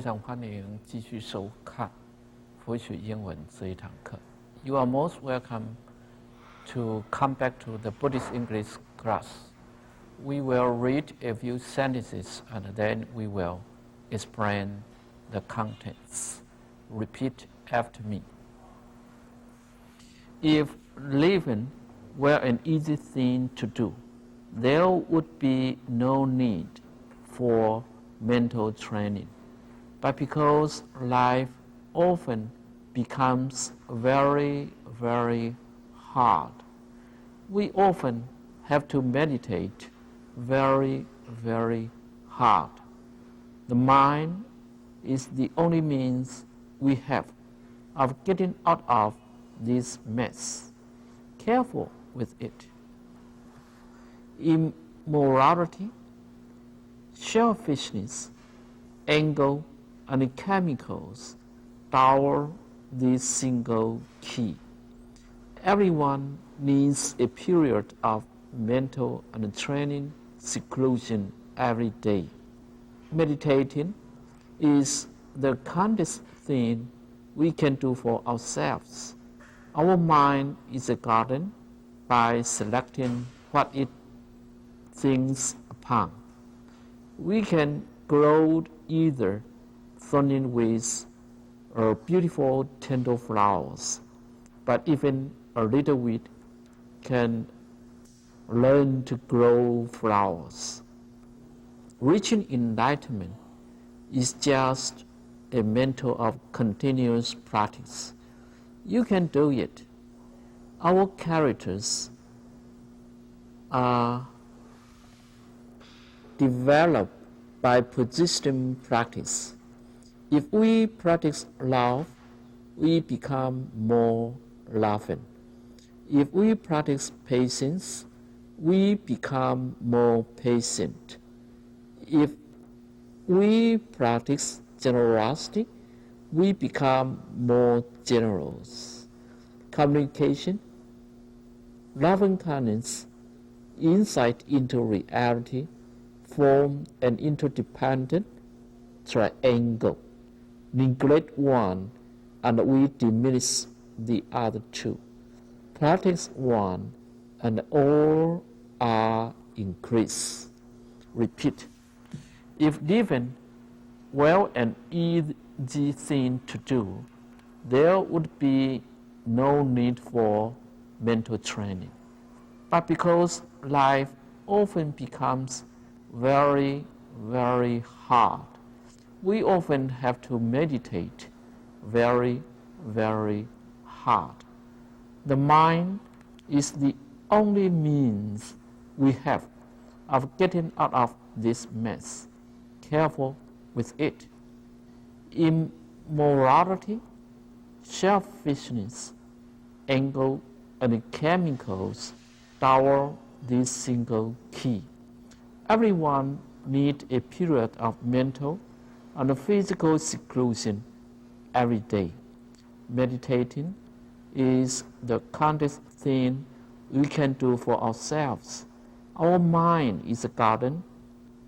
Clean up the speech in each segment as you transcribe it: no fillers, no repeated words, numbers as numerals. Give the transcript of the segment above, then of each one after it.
常欢迎继续收看佛学英文这一堂课。You are most welcome to come back to the Buddhist English class. We will read a few sentences and then we will explain the contents. Repeat after me. If living were an easy thing to do, there would be no need for mental training. But because life often becomes very, very hard, we often have to meditate very, very hard. The mind is the only means we have of getting out of this mess. Careful with it. Immorality, selfishness, anger, and chemicals power this single key. Everyone needs a period of mental and training seclusion every day. Meditating is the kindest thing we can do for ourselves. Our mind is a garden by selecting what it thinks upon. We can grow either thorny weeds or beautiful tender flowers, but even a little weed can learn to grow flowers. Reaching enlightenment is just a matter of continuous practice. You can do it. Our characters are developed by persistent practice. If we practice love, we become more loving. If we practice patience, we become more patient. If we practice generosity, we become more generous. Communication, loving kindness, insight into reality, form an interdependent triangle. Neglect one and we diminish the other two. Practice one and all are increased. Repeat. If living were an easy thing to do, there would be no need for mental training. But because life often becomes very, very hard, we often have to meditate very, very hard. The mind is the only means we have of getting out of this mess. Careful with it. Immorality, selfishness, anger, and chemicals power this single key. Everyone needs a period of mental and physical seclusion every day. Meditating is the kindest thing we can do for ourselves. Our mind is a garden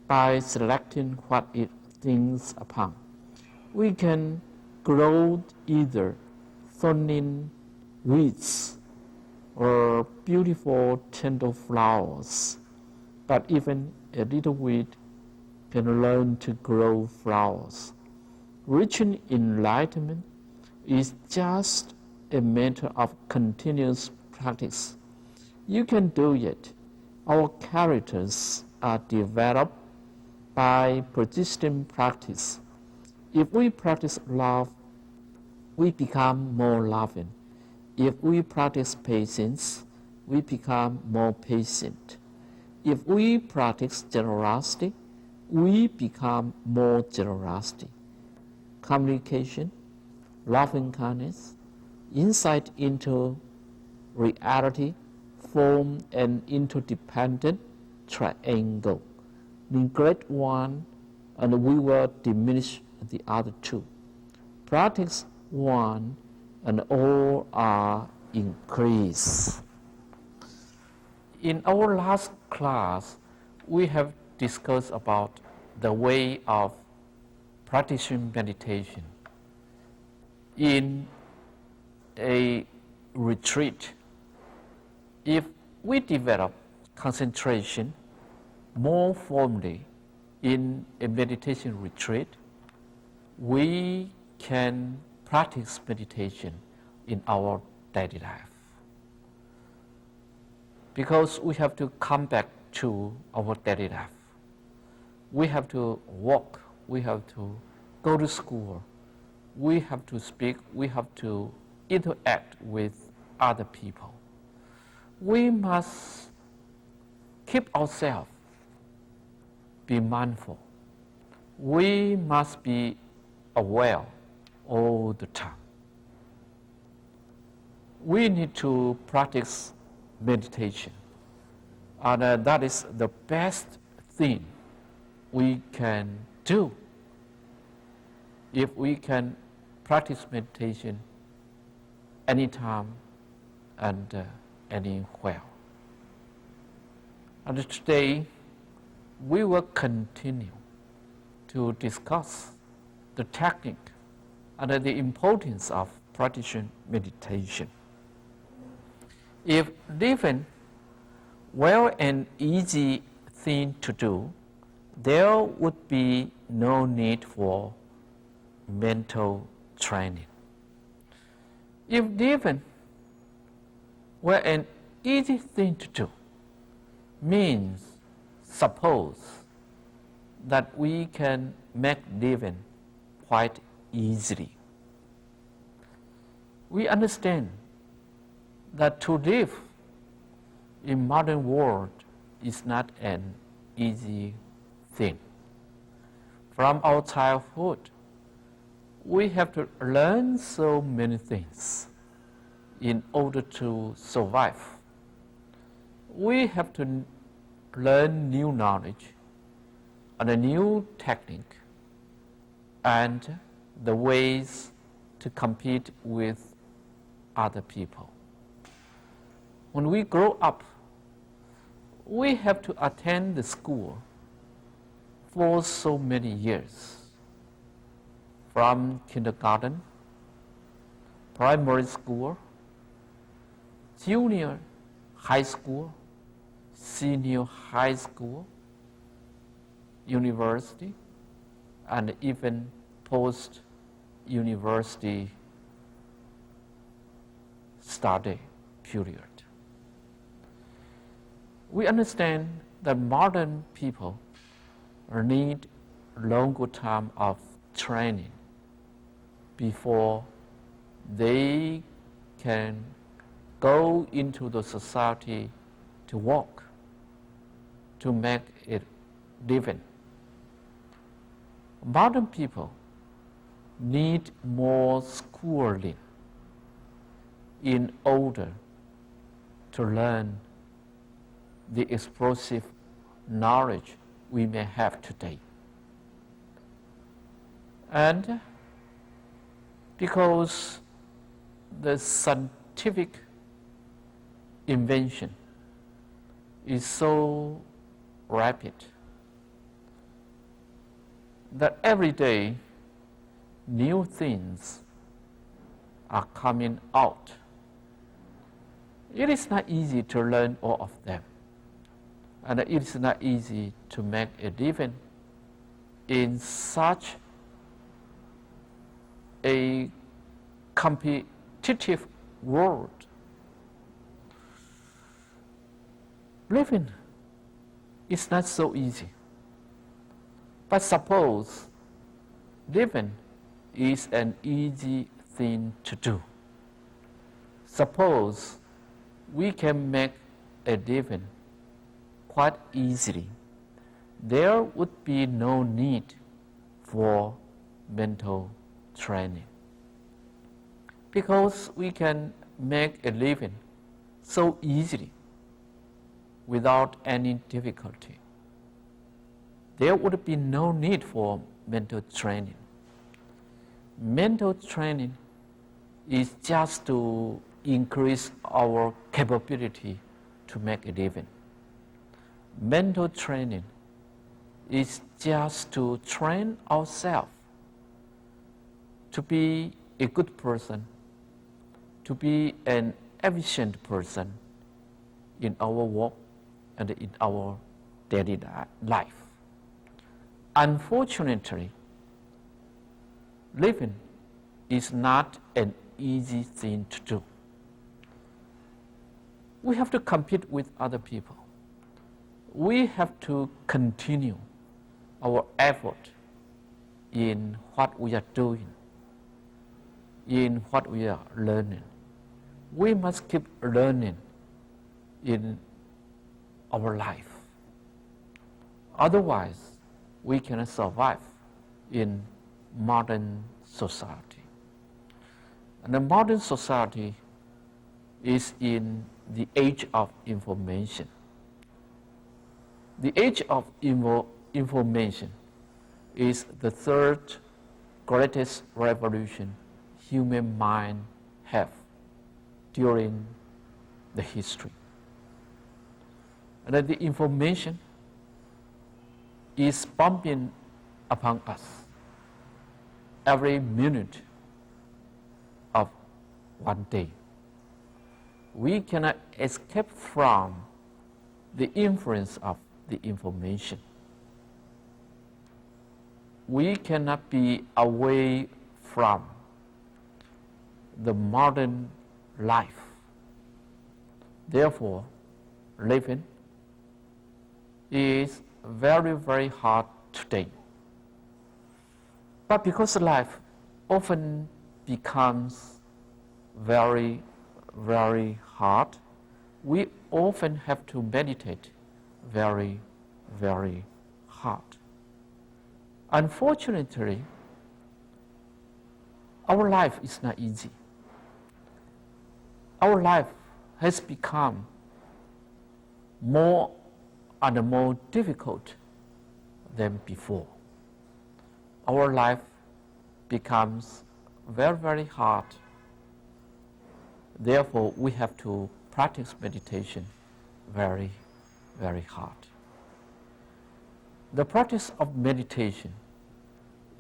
by selecting what it thinks upon. We can grow either thorny weeds or beautiful tender flowers, but even a little weed can learn to grow flowers. Reaching enlightenment is just a matter of continuous practice. You can do it. Our characters are developed by persistent practice. If we practice love, we become more loving. If we practice patience, we become more patient. If we practice generosity, we become more generosity. Communication, loving kindness, insight into reality form an interdependent triangle. Neglect one and we will diminish the other two. Practice one and all are increased. In our last class, we have discussed about the way of practicing meditation in a retreat, if we develop concentration more formally in a meditation retreat, we can practice meditation in our daily life. Because we have to come back to our daily life. We have to walk, we have to go to school, we have to speak, we have to interact with other people. We must keep ourselves, be mindful. We must be aware all the time. We need to practice meditation, and that is the best thing we can do if we can practice meditation anytime and anywhere. And today we will continue to discuss the technique and the importance of practicing meditation. If living were an easy thing to do, there would be no need for mental training. If living were an easy thing to do, means suppose that we can make living quite easily. We understand that to live in modern world is not an easy thing. From our childhood, we have to learn so many things in order to survive. We have to learn new knowledge and a new technique and the ways to compete with other people. When we grow up, we have to attend the school for so many years, from kindergarten, primary school, junior high school, senior high school, university, and even post-university study period. We understand that modern people need longer time of training before they can go into the society to work, to make it living. Modern people need more schooling in order to learn the explosive knowledge we may have today. And because the scientific invention is so rapid that every day new things are coming out. It is not easy to learn all of them, and it is not easy to make a living in such a competitive world. Living is not so easy. But suppose living is an easy thing to do. Suppose we can make a living quite easily. There would be no need for mental training. Because we can make a living so easily without any difficulty, there would be no need for mental training. Mental training is just to increase our capability to make a living. Mental training is just to train ourselves to be a good person, to be an efficient person in our work and in our daily life. Unfortunately, living is not an easy thing to do. We have to compete with other people. We have to continue our effort in what we are doing, in what we are learning. We must keep learning in our life. Otherwise, we cannot survive in modern society. And the modern society is in the age of information. The age of information is the third greatest revolution human mind have during the history. And that the information is bumping upon us every minute of one day. We cannot escape from the influence of the information. We cannot be away from the modern life. Therefore, living is very, very hard today. But because life often becomes very, very hard, we often have to meditate very, very hard. Unfortunately, our life is not easy. Our life has become more and more difficult than before. Our life becomes very, very hard. Therefore, we have to practice meditation very, very hard. The practice of meditation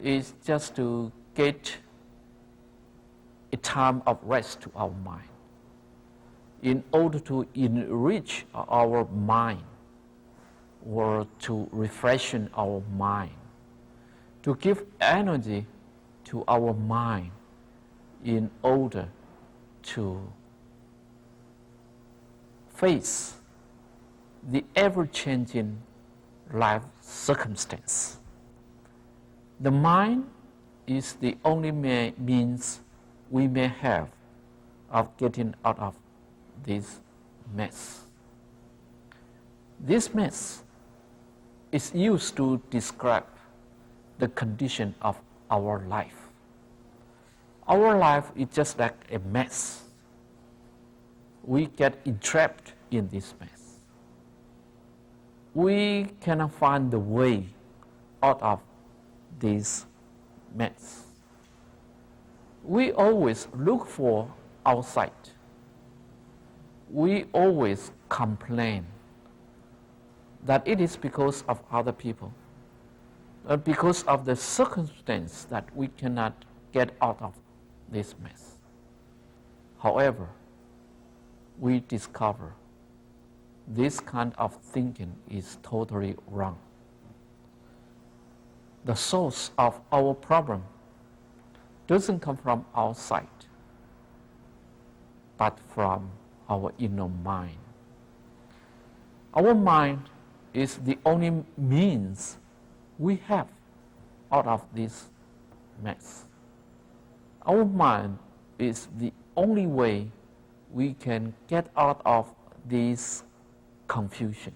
is just to get a time of rest to our mind in order to enrich our mind or to refreshen our mind, to give energy to our mind in order to face the ever-changing life circumstance. The mind is the only means we may have of getting out of this mess. This mess is used to describe the condition of our life. Our life is just like a mess. We get entrapped in this mess. We cannot find the way out of this mess. We always look for outside. We always complain that it is because of other people, because of the circumstance that we cannot get out of this mess. However, we discover this kind of thinking is totally wrong. The source of our problem doesn't come from outside, but from our inner mind. Our mind is the only means we have out of this mess. Our mind is the only way we can get out of this confusion.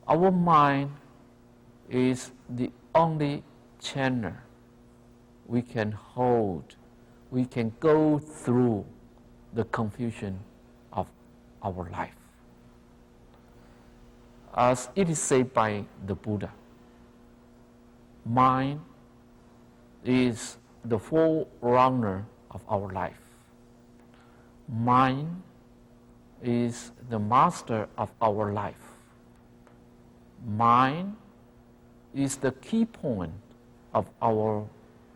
Our mind is the only channel we can hold, we can go through the confusion of our life. As it is said by the Buddha, mind is the forerunner of our life. Mind is the master of our life. Mind is the key point of our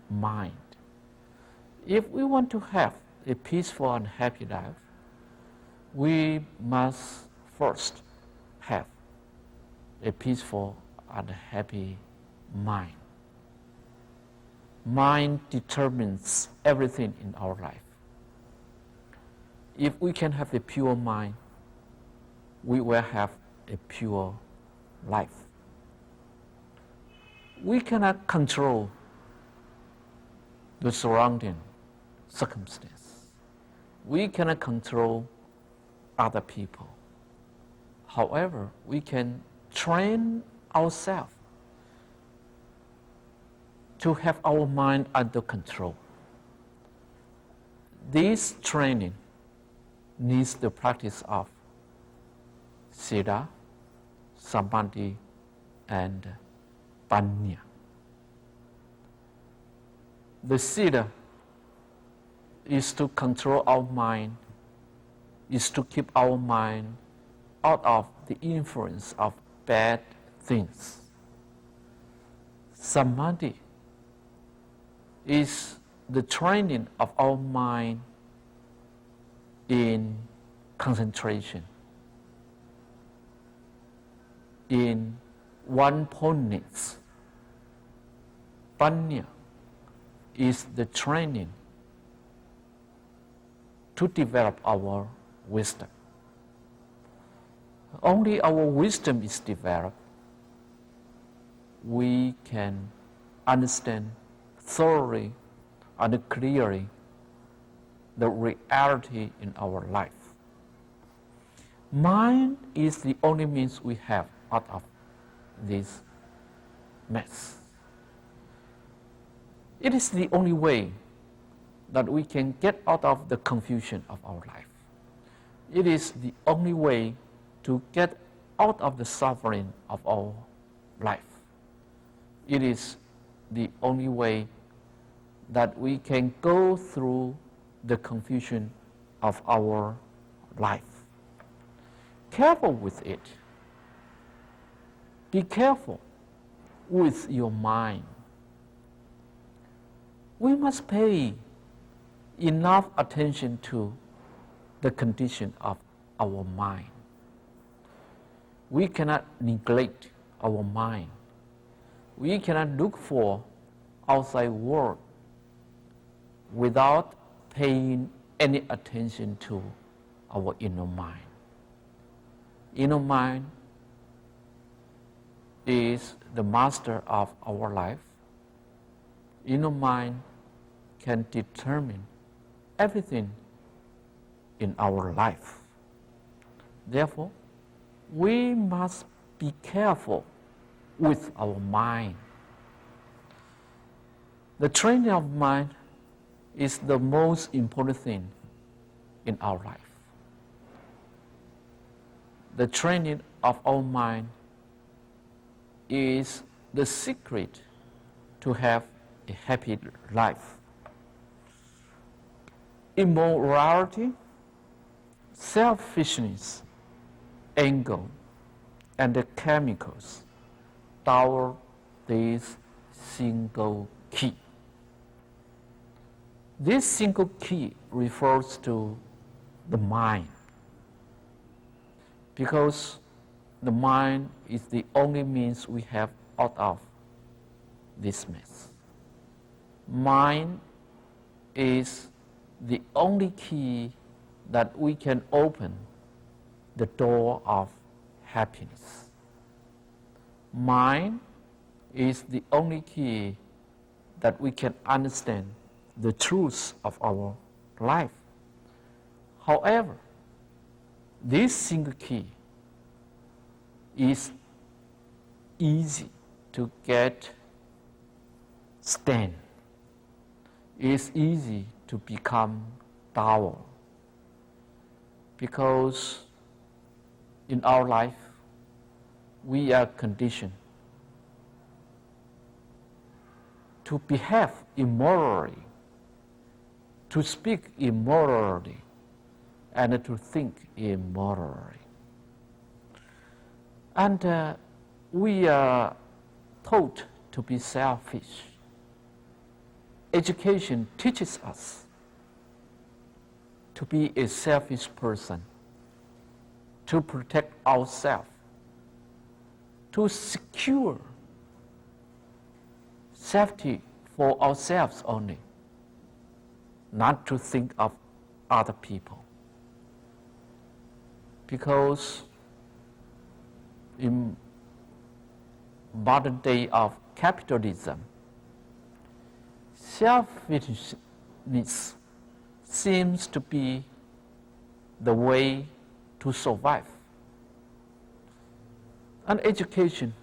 mind. If we want to have a peaceful and happy life, we must first have a peaceful and happy mind. Mind determines everything in our life. If we can have a pure mind, we will have a pure life. We cannot control the surrounding circumstance. We cannot control other people. However, we can train ourselves to have our mind under control. This training needs the practice of Sila, Samadhi, and Panya. The Sila is to control our mind, is to keep our mind out of the influence of bad things. Samadhi is the training of our mind in concentration, in one-pointedness. Panya is the training to develop our wisdom. Only our wisdom is developed, we can understand thoroughly and clearly the reality in our life. Mind is the only means we have out of this mess. It is the only way that we can get out of the confusion of our life. It is the only way to get out of the suffering of our life. It is the only way that we can go through the confusion of our life. Careful with it. Be careful with your mind. We must pay enough attention to the condition of our mind. We cannot neglect our mind. We cannot look for outside world without paying any attention to our inner mind. Inner mind is the master of our life. Inner mind can determine everything in our life. Therefore, we must be careful with our mind. The training of mind is the most important thing in our life. The training of our mind is the secret to have a happy life. Immorality, selfishness, anger, and the chemicals toward this single key. This single key refers to the mind, because the mind is the only means we have out of this mess. Mind is the only key that we can open the door of happiness. Mind is the only key that we can understand the truth of our life. However, this single key is easy to get stand. It's easy to become dull, because in our life we are conditioned to behave immorally, to speak immorally, and to think immorally. And we are taught to be selfish. Education teaches us to be a selfish person, to protect ourselves, to secure safety for ourselves only, not to think of other people. Because in modern day of capitalism, selfishness seems to be the way to survive. And education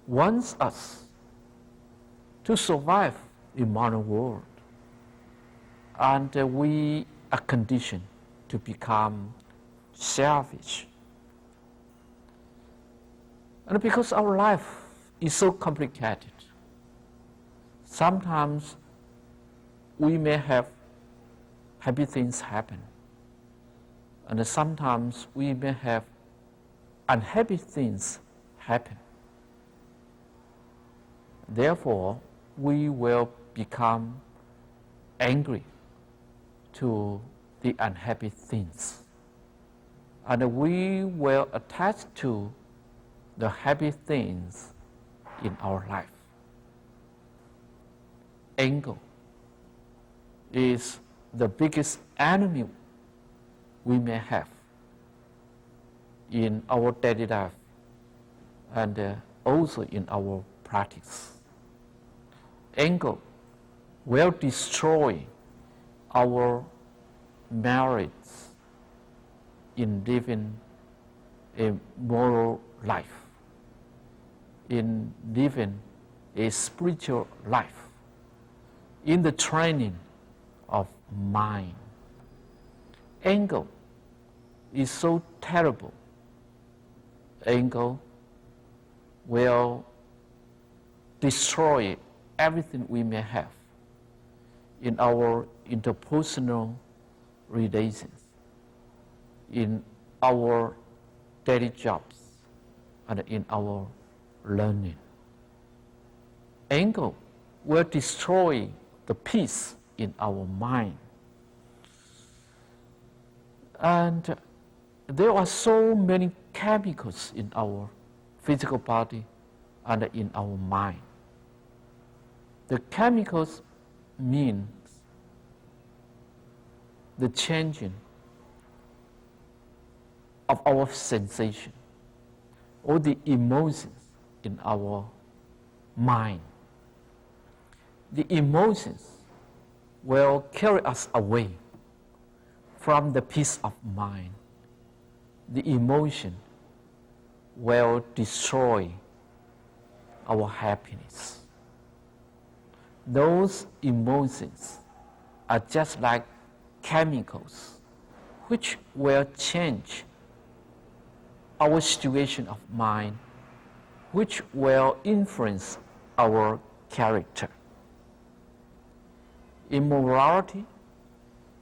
wants us to survive in modern world. And we are conditioned to become selfish. And because our life is so complicated, sometimes we may have happy things happen, and sometimes we may have unhappy things happen. Therefore, we will become angry to the unhappy things, and we will attach to the happy things in our life. Anger is the biggest enemy we may have in our daily life and also in our practice. Anger will destroy our merits in living a moral life, in living a spiritual life, in the training of mind. Anger is so terrible. Anger will destroy everything we may have in our interpersonal relations, in our daily jobs, and in our learning. Anger will destroy the peace in our mind. And there are so many chemicals in our physical body and in our mind. The chemicals means the changing of our sensation or the emotions in our mind. The emotions will carry us away from the peace of mind. The emotion will destroy our happiness. Those emotions are just like chemicals which will change our situation of mind, which will influence our character. Immorality,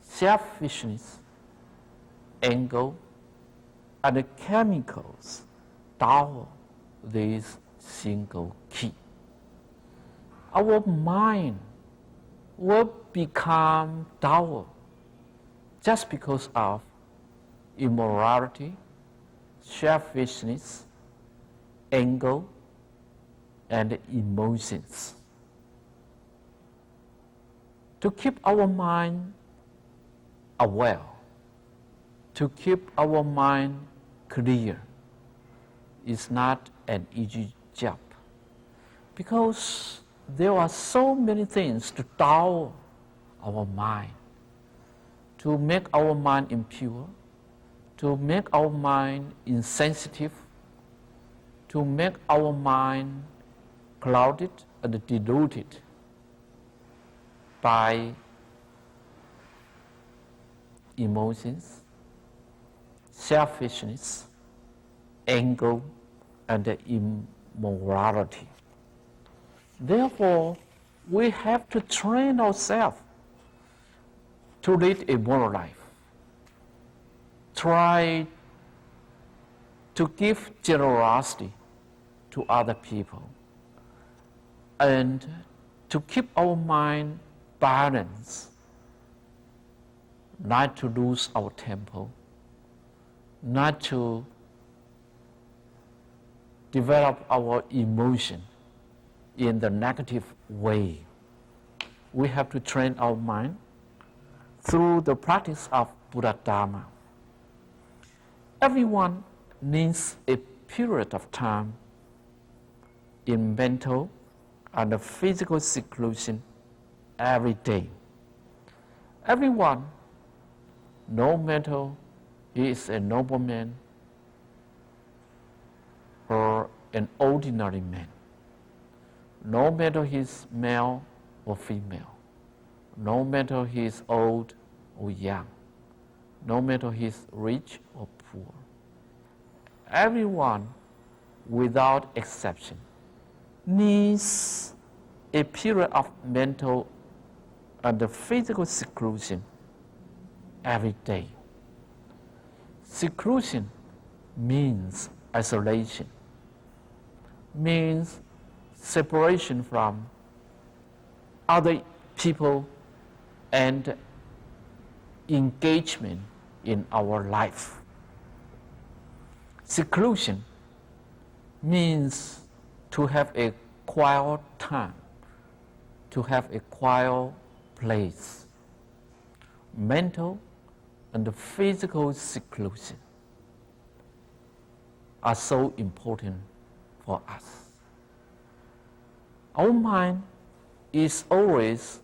selfishness, anger, and the chemicals dull this single key. Our mind will become dull just because of immorality, selfishness, anger, and emotions. To keep our mind aware, to keep our mind clear is not an easy job, because there are so many things to dull our mind, to make our mind impure, to make our mind insensitive, to make our mind clouded and diluted by emotions, selfishness, anger, and immorality. Therefore, we have to train ourselves to lead a moral life. Try to give generosity to other people and to keep our mind balanced not to lose our tempo, not to develop our emotion in the negative way. We have to train our mind through the practice of Buddha Dharma. Everyone needs a period of time in mental and physical seclusion every day. Everyone, no matter he is a nobleman or an ordinary man, no matter he is male or female, no matter he is old or young, no matter he is rich or poor, everyone without exception needs a period of mental and physical seclusion every day. Seclusion means isolation, means separation from other people and engagement in our life. Seclusion means to have a quiet time, to have a quiet place. Mental and physical seclusion are so important for us. Our mind is always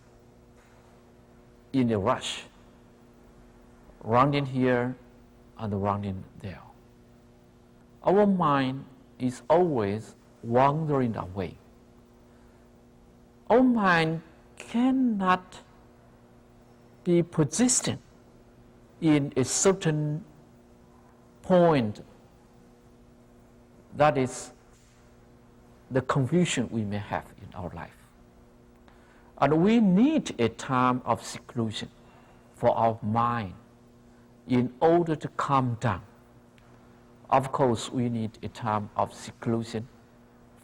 in a rush, running here and running there. Our mind is always wandering away. Our mind cannot be persistent in a certain point. That is the confusion we may have in our life. And we need a time of seclusion for our mind in order to calm down. Of course, we need a time of seclusion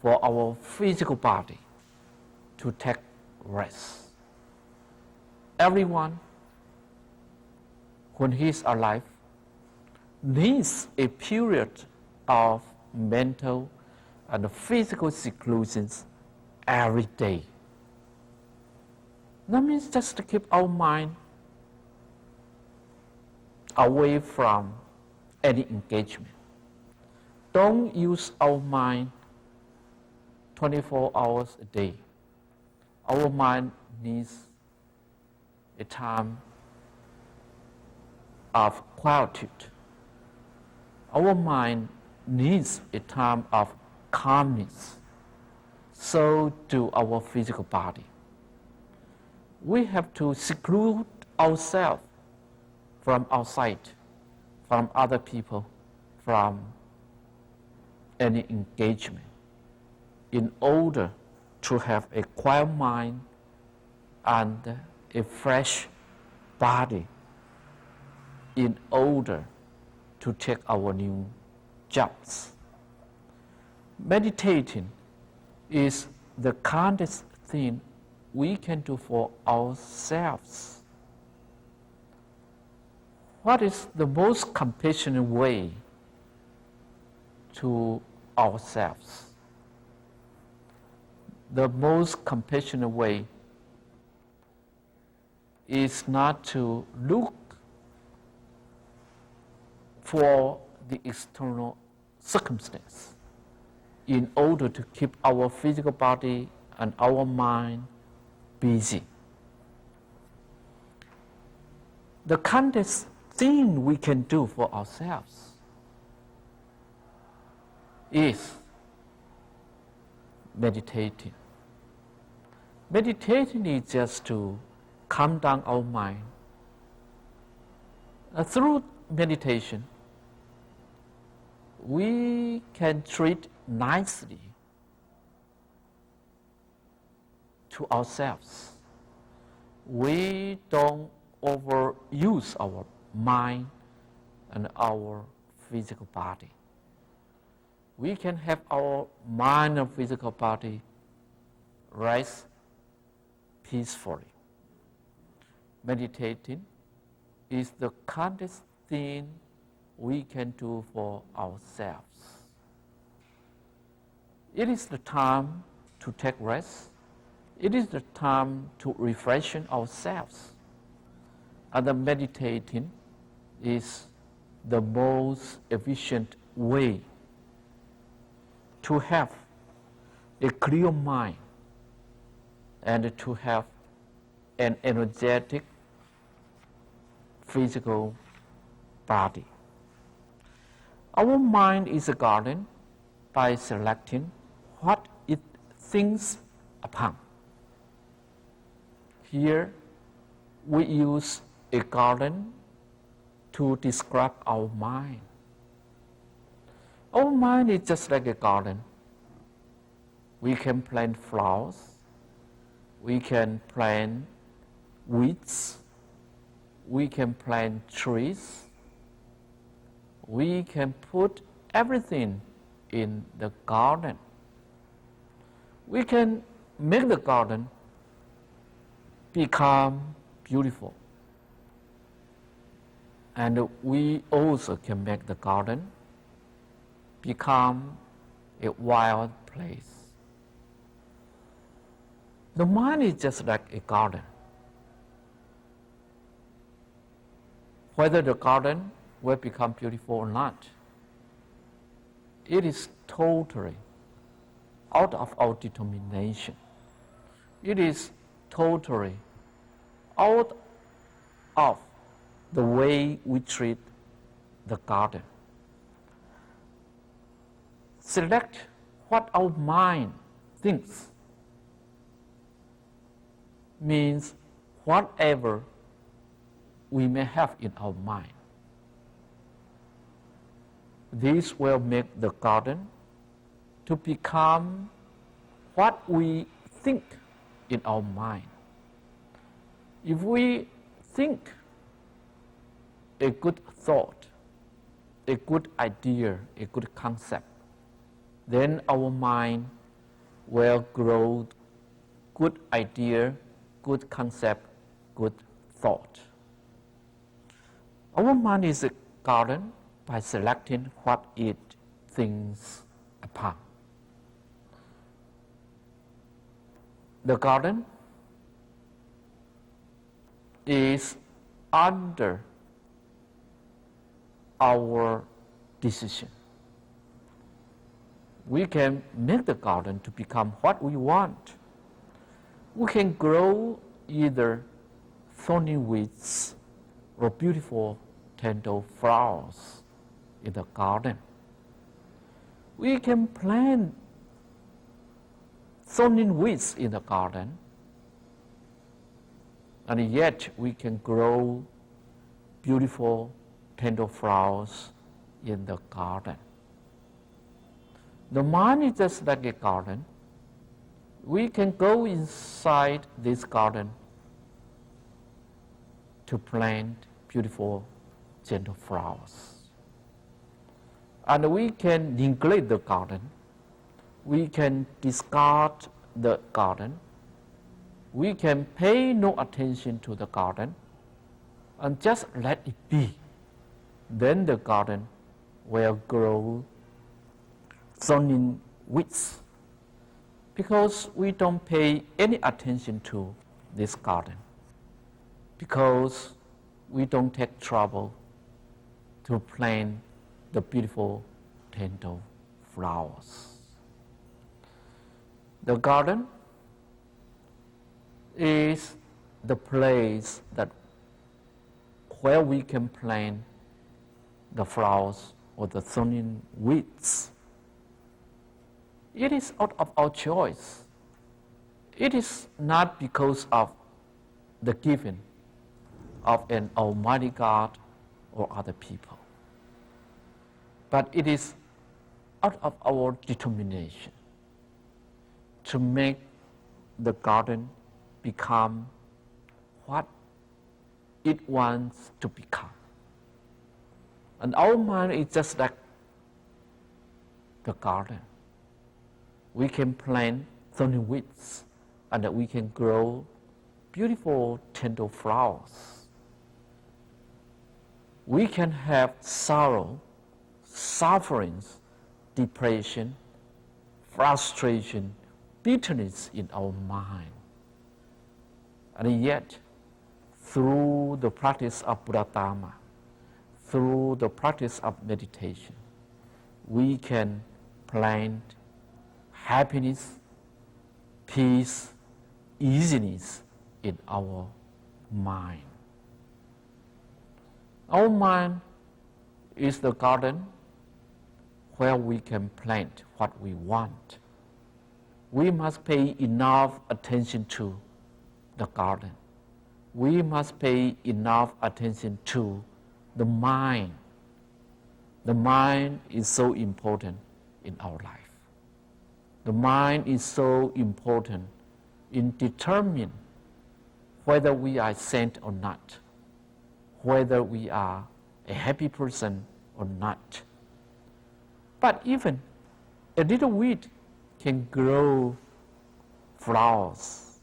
for our physical body to take rest. Everyone, when he is alive, needs a period of mental and physical seclusions every day. That means just to keep our mind away from any engagement. Don't use our mind 24 hours a day. Our mind needs a time of quietude. Our mind needs a time of calmness. So do our physical body. We have to seclude ourselves from outside, from other people, from any engagement, in order to have a quiet mind and a fresh body, in order to take our new jobs. Meditating is the kindest thing we can do for ourselves. What is the most compassionate way to ourselves? The most compassionate way is not to look for the external circumstance in order to keep our physical body and our mind busy. The kindest thing we can do for ourselves is meditating. Meditating is just to calm down our mind. Through meditation, we can treat nicely to ourselves. We don't overuse our mind and our physical body. We can have our mind and physical body rest peacefully. Meditating is the kindest thing we can do for ourselves. It is the time to take rest. It is the time to refresh ourselves. And the meditating is the most efficient way to have a clear mind and to have an energetic physical body. Our mind is a garden by selecting what it thinks upon. Here we use a garden to describe our mind. Our mind is just like a garden. We can plant flowers, we can plant weeds, we can plant trees, we can put everything in the garden. We can make the garden become beautiful. And we also can make the garden become a wild place. The mind is just like a garden. Whether the garden will become beautiful or not, it is totally out of our determination. It is totally out of the way we treat the garden. Select what our mind thinks means whatever we may have in our mind. This will make the garden to become what we think in our mind. If we think a good thought, a good idea, a good concept, then our mind will grow good idea, good concept, good thought. Our mind is a garden by selecting what it thinks upon. The garden is under our decision. We can make the garden to become what we want. We can grow either thorny weeds or beautiful tender flowers in the garden. We can plant thorny weeds in the garden, and yet we can grow beautiful tender flowers in the garden. The mind is just like a garden. We can go inside this garden to plant beautiful gentle flowers. And we can neglect the garden. We can discard the garden. We can pay no attention to the garden and just let it be. Then the garden will grow thorny weeds because we don't pay any attention to this garden, because we don't take trouble to plant the beautiful tender flowers. The garden is the place that where we can plant the flowers or the thorny weeds. It is out of our choice. It is not because of the giving of an almighty God or other people, but it is out of our determination to make the garden become what it wants to become. And our mind is just like the garden. We can plant thorny weeds and we can grow beautiful tender flowers. we can have sorrow, sufferings, depression, frustration, bitterness in our mind. And yet, through the practice of Buddha Dharma, through the practice of meditation, we can plant happiness, peace, easiness in our mind. Our mind is the garden where we can plant what we want. We must pay enough attention to the garden. We must pay enough attention to the mind. The mind is so important in our life. The mind is so important in determining whether we are sane or not, whether we are a happy person or not. But even a little weed can grow flowers.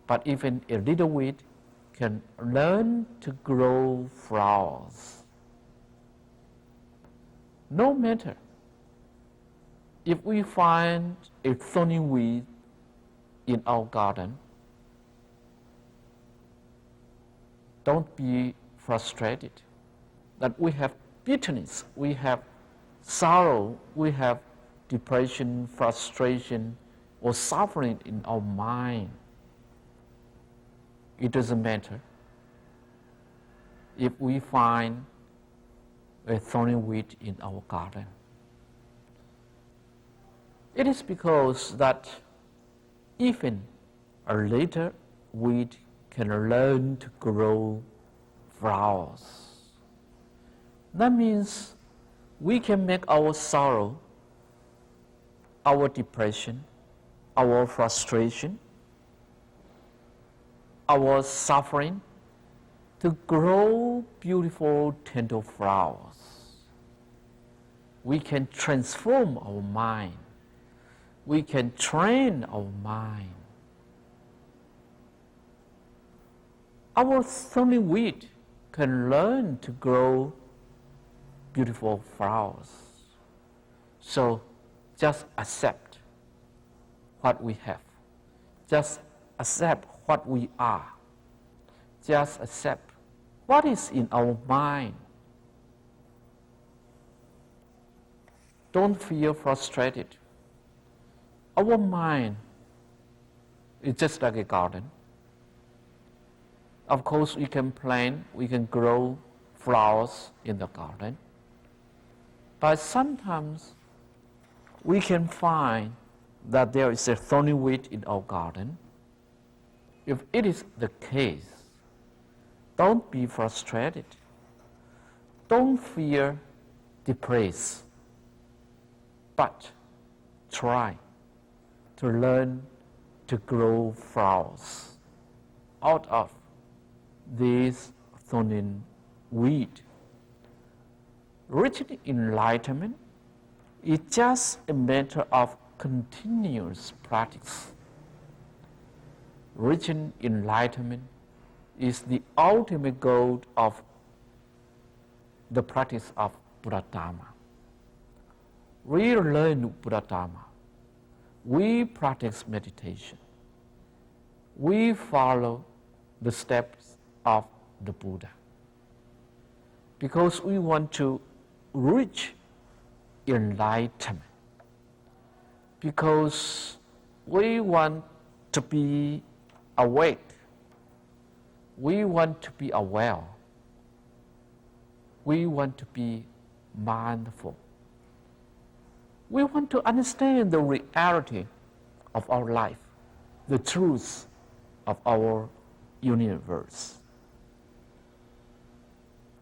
But even a little weed can learn to grow flowers. No matter if we find a thorny weed in our garden, don't be frustrated that we have bitterness, we have sorrow, we have depression, frustration, or suffering in our mind. It doesn't matter if we find a thorny weed in our garden. It is because that even a little weed can learn to grow flowers. That means we can make our sorrow, our depression, our frustration, our suffering to grow beautiful, tender flowers. We can transform our mind. We can train our mind. Our thorny weed can learn to grow beautiful flowers. So just accept what we have. Just accept what we are. Just accept what is in our mind. Don't feel frustrated. Our mind is just like a garden. Of course, we can plant, we can grow flowers in the garden. But sometimes we can find that there is a thorny weed in our garden. If it is the case, don't be frustrated. Don't feel depressed. But try to learn to grow flowers out of this thorny weed. Reaching enlightenment is just a matter of continuous practice. Reaching enlightenment is the ultimate goal of the practice of Buddha Dharma. We learn Buddha Dharma. We practice meditation. We follow the steps of the Buddha because we want to reach enlightenment, because we want to be awake, we want to be aware, we want to be mindful. We want to understand the reality of our life, the truth of our universe.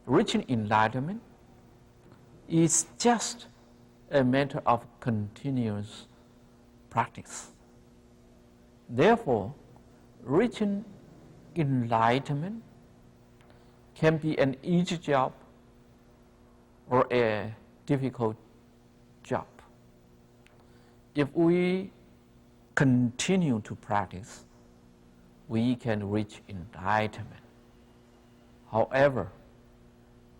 Reaching enlightenment is just a matter of continuous practice. Therefore, reaching enlightenment can be an easy job or a difficult job. If we continue to practice, we can reach enlightenment. However,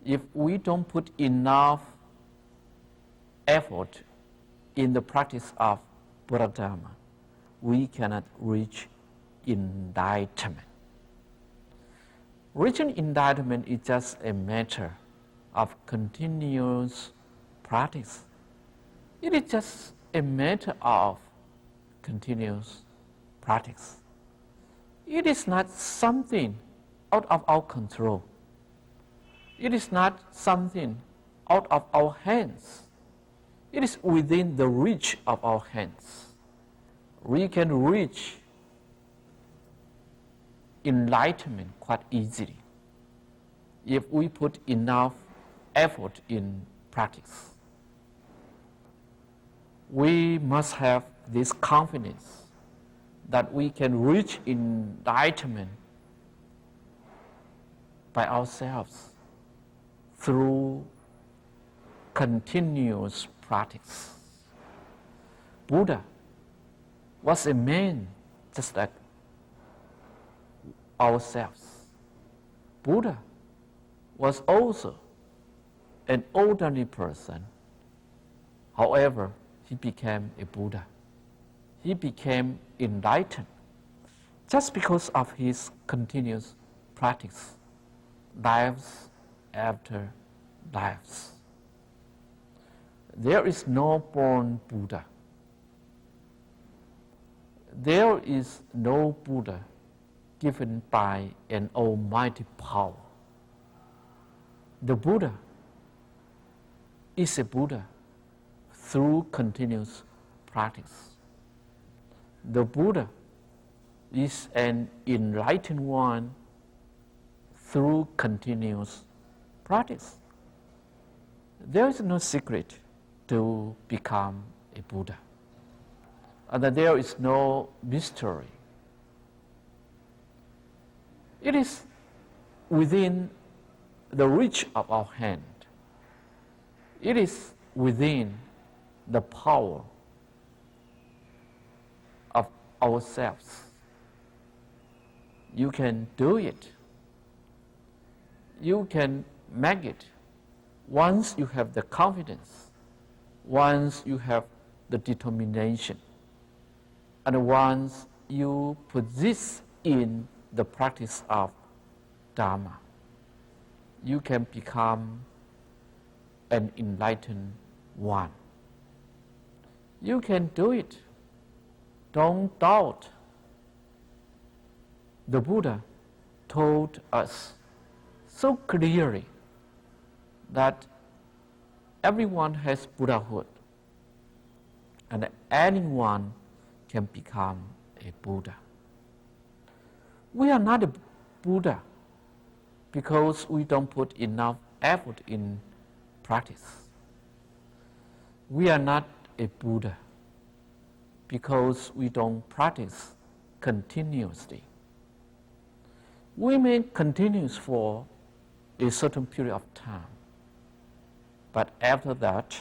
if we don't put enough effort in the practice of Buddha Dharma, we cannot reach enlightenment. Reaching enlightenment is just a matter of continuous practice. It is just a matter of continuous practice. It is not something out of our control. It is not something out of our hands. It is within the reach of our hands. We can reach enlightenment quite easily if we put enough effort in practice. We must have this confidence that we can reach enlightenment by ourselves through continuous practice. Buddha was a man just like ourselves. Buddha was also an ordinary person. However, he became a Buddha. He became enlightened just because of his continuous practice, lives after lives. There is no born Buddha. There is no Buddha given by an almighty power. The Buddha is a Buddha through continuous practice. The Buddha is an enlightened one through continuous practice. There is no secret to become a Buddha, and there is no mystery. It is within the reach of our hand. It is within the power of ourselves. You can do it. You can make it once you have the confidence, once you have the determination, and once you persist in the practice of Dharma. You can become an enlightened one. You can do it. Don't doubt. The Buddha told us so clearly that everyone has Buddhahood and anyone can become a Buddha. We are not a Buddha because we don't put enough effort in practice. We are not a Buddha because we don't practice continuously. We may continue for a certain period of time, but after that,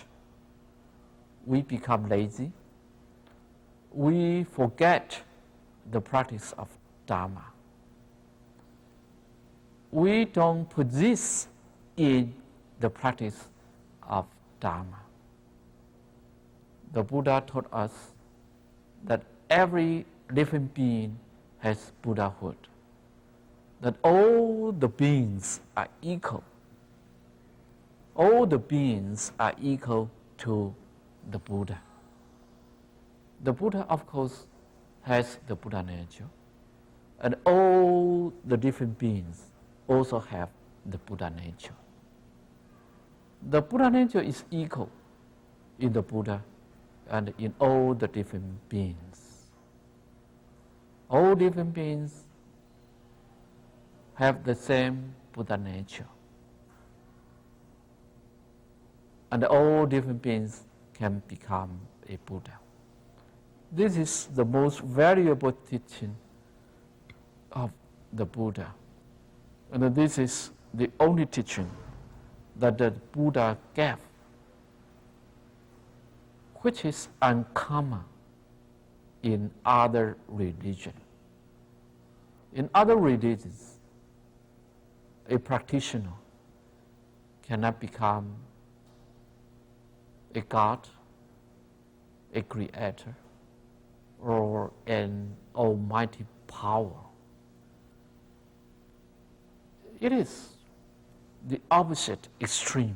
we become lazy. We forget the practice of Dharma. We don't persist in the practice of Dharma. The Buddha taught us that every living being has Buddhahood, that all the beings are equal. All the beings are equal to the Buddha. The Buddha, of course, has the Buddha nature, and all the different beings also have the Buddha nature. The Buddha nature is equal in the Buddha and in all the different beings. All different beings have the same Buddha nature. And all different beings can become a Buddha. This is the most valuable teaching of the Buddha. And this is the only teaching that the Buddha gave, which is uncommon in other religions. In other religions, a practitioner cannot become a God, a creator, or an almighty power. It is the opposite extreme.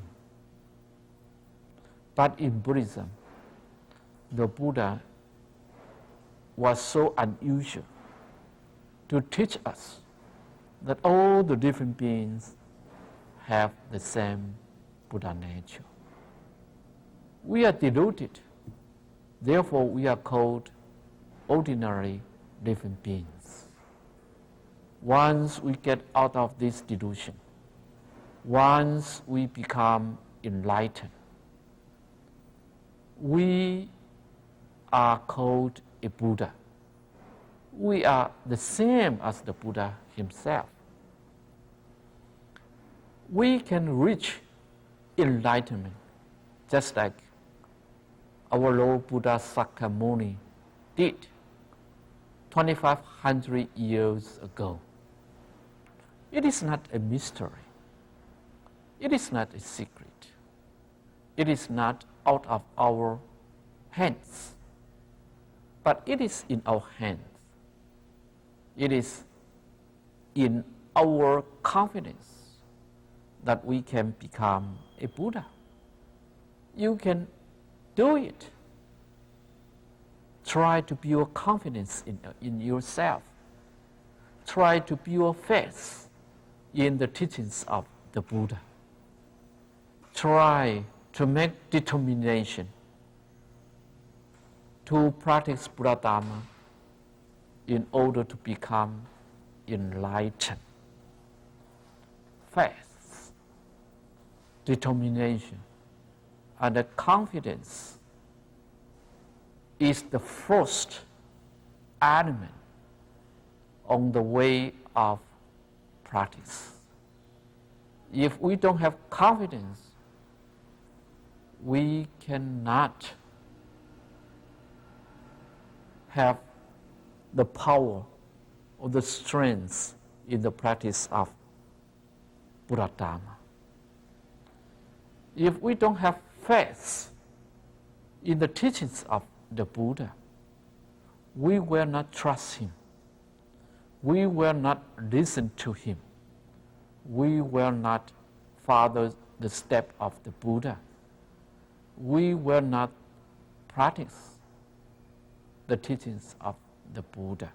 But in Buddhism, the Buddha was so unusual to teach us that all the different beings have the same Buddha nature. We are deluded, therefore we are called ordinary living beings. Once we get out of this delusion, once we become enlightened, we are called a Buddha. We are the same as the Buddha himself. We can reach enlightenment just like our Lord Buddha Sakyamuni did 2,500 years ago. It is not a mystery. It is not a secret. It is not out of our hands, but it is in our hands. It is in our confidence that we can become a Buddha. You can do it. Try to build confidence in yourself. Try to build faith in the teachings of the Buddha. Try to make determination to practice Buddha Dharma in order to become enlightened. Faith, determination, and the confidence is the first element on the way of practice. If we don't have confidence, we cannot have the power or the strength in the practice of Buddha Dharma. If we don't have faith in the teachings of the Buddha, we will not trust him. We will not listen to him. We will not follow the step of the Buddha. We will not practice the teachings of the Buddha.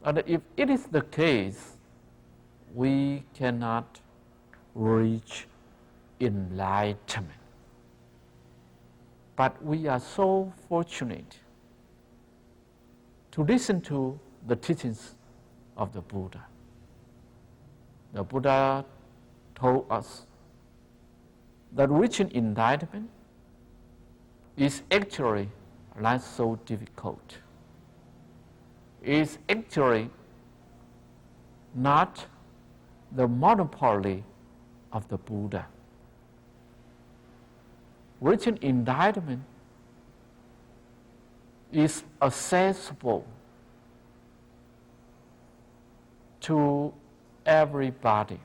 And if it is the case, we cannot reach enlightenment. But we are so fortunate to listen to the teachings of the Buddha. The Buddha told us that reaching enlightenment is actually not so difficult. It is actually not the monopoly of the Buddha. Reaching enlightenment is accessible to everybody.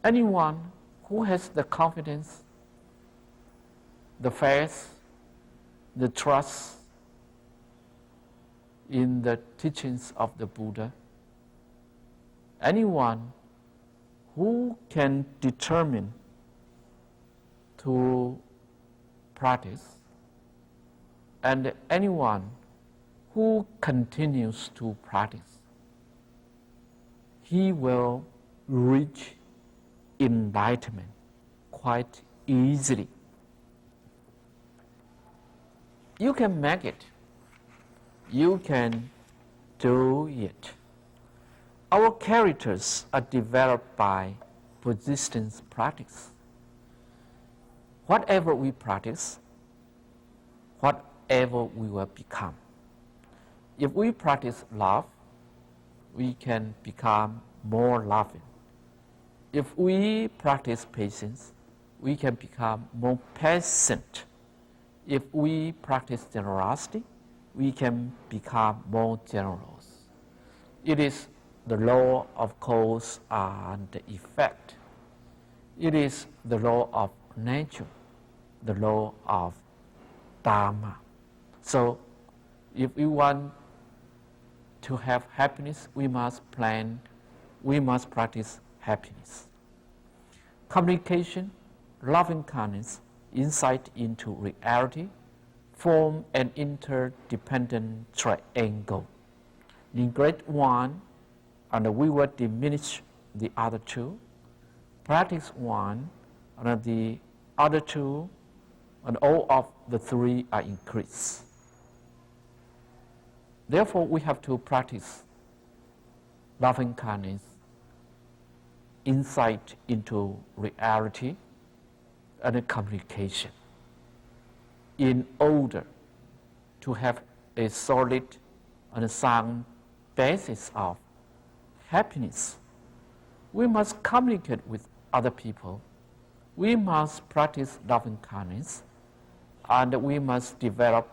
Anyone who has the confidence, the faith, the trust in the teachings of the Buddha, anyone who can determine to practice, and anyone who continues to practice, he will reach enlightenment quite easily. You can make it. You can do it. Our characters are developed by persistence practice. Whatever we practice, whatever we will become. If we practice love, we can become more loving. If we practice patience, we can become more patient. If we practice generosity, we can become more generous. It is the law of cause and effect. It is the law of nature, the law of Dharma. So if we want to have happiness, we must practice happiness. Communication, loving kindness, insight into reality form an interdependent triangle. Neglect one, and we will diminish the other two. Practice one, and the other two, and all of the three are increased. Therefore, we have to practice loving kindness, insight into reality, and communication in order to have a solid and a sound basis of happiness. We must communicate with other people. We must practice loving kindness, and we must develop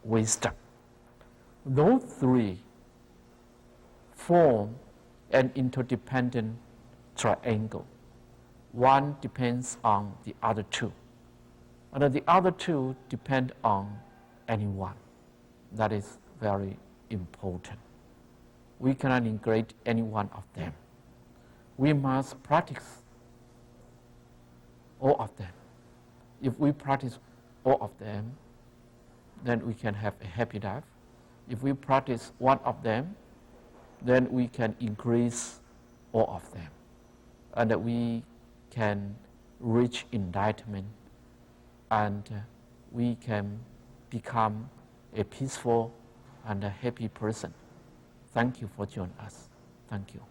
wisdom. Those three form an interdependent triangle. One depends on the other two, and the other two depend on anyone. That is very important. We cannot neglect any one of them. We must practice all of them. If we practice all of them, then we can have a happy life. If we practice one of them, then we can increase all of them, and we can reach enlightenment, and we can become a peaceful and a happy person. Thank you for joining us. Thank you.